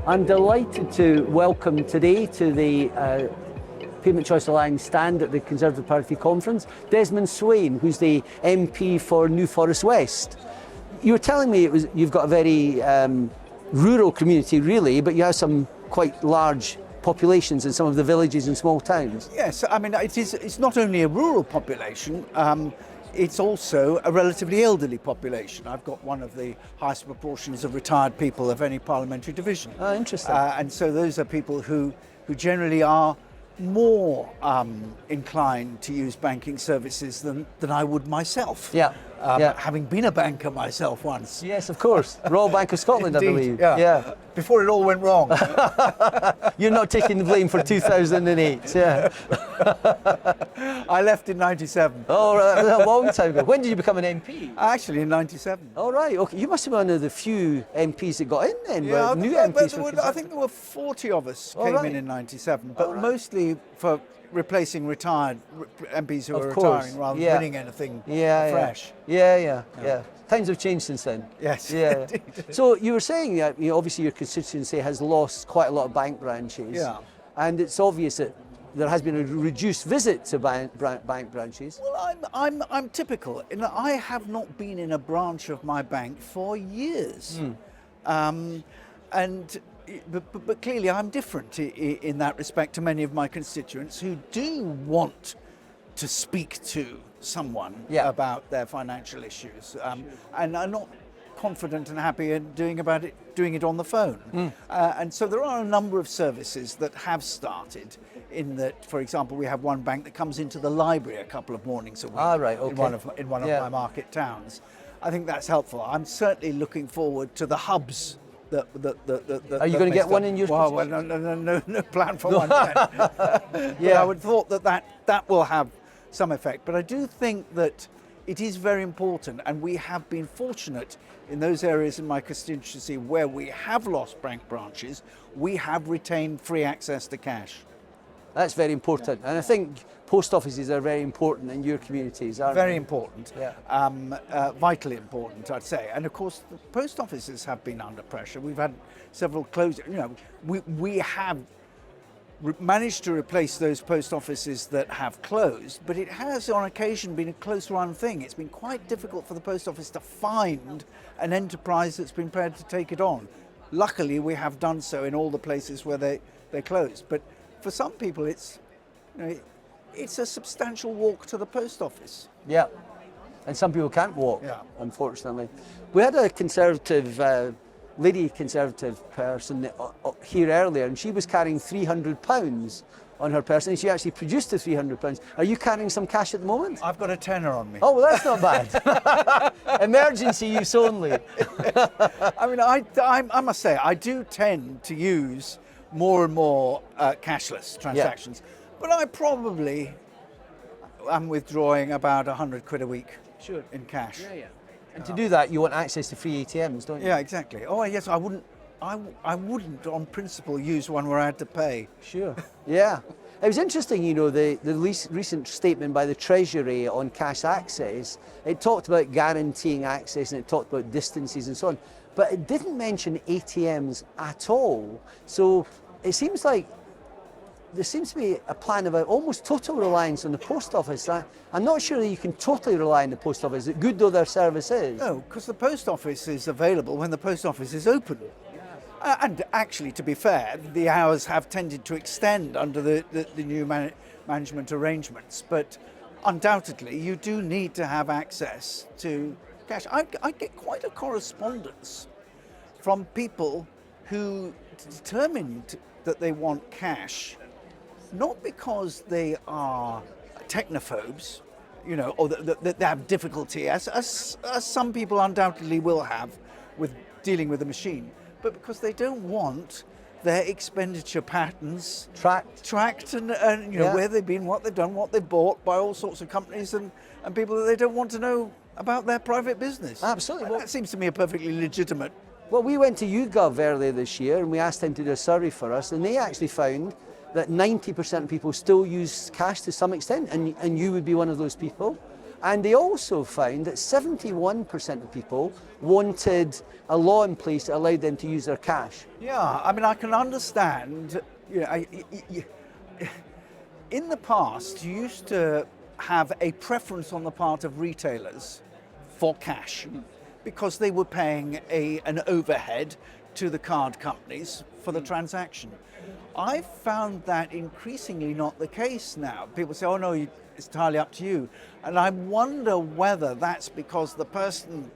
I'm delighted to welcome today to the Payment Choice Alliance stand at the Conservative Party conference, Desmond Swayne, who's the MP for New Forrest West. You were telling me you've got a very rural community really, but you have some quite large populations in some of the villages and small towns. Yes, I mean it's not only a rural population, it's also a relatively elderly population. I've got one of the highest proportions of retired people of any parliamentary division. Oh, interesting. And so those are people who generally are more inclined to use banking services than I would myself. Yeah. Having been a banker myself once. Yes, of course. Royal Bank of Scotland, Indeed, I believe. yeah. Before it all went wrong. You're not taking the blame for 2008. Yeah. I left in 97. Oh, right, that was a long time ago. When did you become an MP? Actually, in 97. Oh, right. Okay. You must have been one of the few MPs that got in then. Yeah, new I MPs. think there were 40 of us Oh, came right. in 97, but Oh, right. mostly for replacing retired MPs who Of were course, retiring rather yeah. than winning anything fresh. Yeah. Times have changed since then. Yes, Yeah. indeed. So you were saying that obviously your constituency has lost quite a lot of bank branches. Yeah. And it's obvious that there has been a reduced visit to bank branches. Well, I'm typical in that I have not been in a branch of my bank for years, but clearly I'm different in that respect to many of my constituents who do want to speak to someone about their financial issues, and are not confident and happy in doing it on the phone. And so there are a number of services that have started. In that, for example, we have one bank that comes into the library a couple of mornings a week. Right, okay. In one of my market towns. I think that's helpful. I'm certainly looking forward to the hubs. Are you going to get one in your? Well, no plan for one yet. But I would thought that will have some effect. But I do think that it is very important, and we have been fortunate in those areas in my constituency where we have lost bank branches, we have retained free access to cash. That's very important, and I think post offices are very important in your communities, aren't Very they? important, Yeah. vitally important, I'd say. And of course, the post offices have been under pressure. We've had several closures. We have managed to replace those post offices that have closed, but it has on occasion been a close-run thing. It's been quite difficult for the post office to find an enterprise that's been prepared to take it on. Luckily, we have done so in all the places where they're closed. But for some people, it's a substantial walk to the post office. Yeah, and some people can't walk, Yeah. unfortunately. We had a Conservative, lady Conservative person here earlier, and she was carrying £300 on her person, and she actually produced the £300. Are you carrying some cash at the moment? I've got a tenner on me. Oh, well, that's not bad. Emergency use only. I mean, I must say, I do tend to use more and more cashless transactions, but I probably am withdrawing about 100 quid a week in cash. And to do that, you want access to free ATMs, don't you? Yeah, exactly. Oh, yes, I wouldn't on principle use one where I had to pay. Sure. Yeah. It was interesting, the recent statement by the Treasury on cash access. It talked about guaranteeing access and it talked about distances and so on, but it didn't mention ATMs at all. So it seems like there seems to be a plan of almost total reliance on the post office. I'm not sure that you can totally rely on the post office, good though their service is. No, because the post office is available when the post office is open. And actually, to be fair, the hours have tended to extend under the new management arrangements. But undoubtedly, you do need to have access to cash. I get quite a correspondence from people who determined that they want cash, not because they are technophobes, or that they have difficulty, as some people undoubtedly will have with dealing with a machine, but because they don't want their expenditure patterns tracked and where they've been, what they've done, what they've bought by all sorts of companies and people that they don't want to know about their private business. Absolutely. Well, that seems to me a perfectly legitimate. Well, we went to YouGov earlier this year and we asked them to do a survey for us, and they actually found that 90% of people still use cash to some extent, and you would be one of those people. And they also found that 71% of people wanted a law in place that allowed them to use their cash. Yeah, I mean, I can understand, you know, in the past, you used to have a preference on the part of retailers for cash because they were paying an overhead to the card companies for the transaction. I've found that increasingly not the case now. People say, oh no, it's entirely up to you. And I wonder whether that's because the person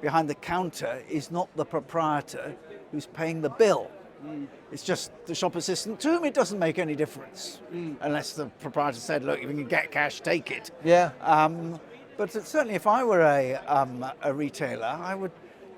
behind the counter is not the proprietor who's paying the bill. It's just the shop assistant. To whom it doesn't make any difference, unless the proprietor said, look, if you can get cash, take it. Yeah. But certainly if I were a retailer, I would,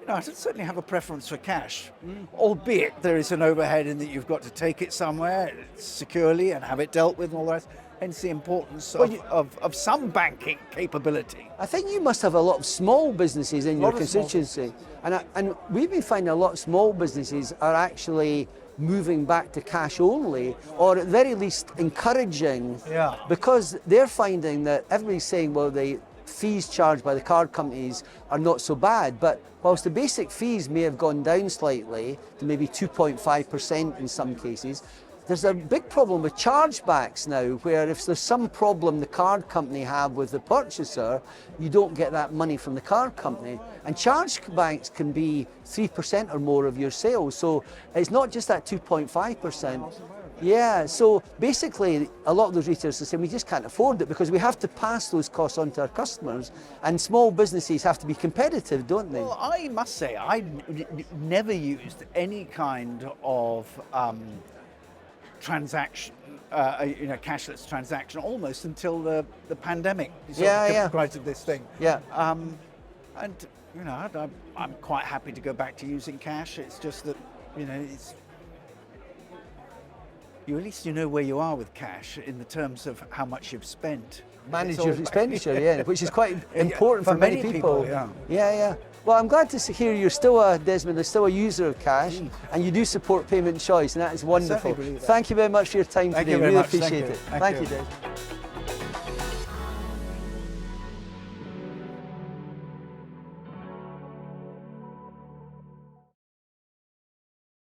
I'd certainly have a preference for cash, albeit there is an overhead in that you've got to take it somewhere securely and have it dealt with and all the rest. Hence the importance of some banking capability. I think you must have a lot of small businesses in your constituency. And we've been finding a lot of small businesses are actually moving back to cash only, or at the very least encouraging, because they're finding that everybody's saying, well, the fees charged by the card companies are not so bad, but whilst the basic fees may have gone down slightly to maybe 2.5% in some cases, there's a big problem with chargebacks now, where if there's some problem the card company have with the purchaser, you don't get that money from the card company. And chargebacks can be 3% or more of your sales. So it's not just that 2.5%. Yeah, so basically a lot of those retailers are saying we just can't afford it because we have to pass those costs on to our customers, and small businesses have to be competitive, don't they? Well, I must say, I never used any kind of transaction, cashless transaction, almost until the pandemic created this thing. Yeah. And I'm quite happy to go back to using cash. It's just that, it's at least you know where you are with cash in the terms of how much you've spent. Manage your expenditure, which is quite important for many people. Yeah. Well, I'm glad to hear you're still Desmond, you're still a user of cash, and you do support payment choice, and that is wonderful. Thank you very much for your time today. Really appreciate it. Thank you, Desmond.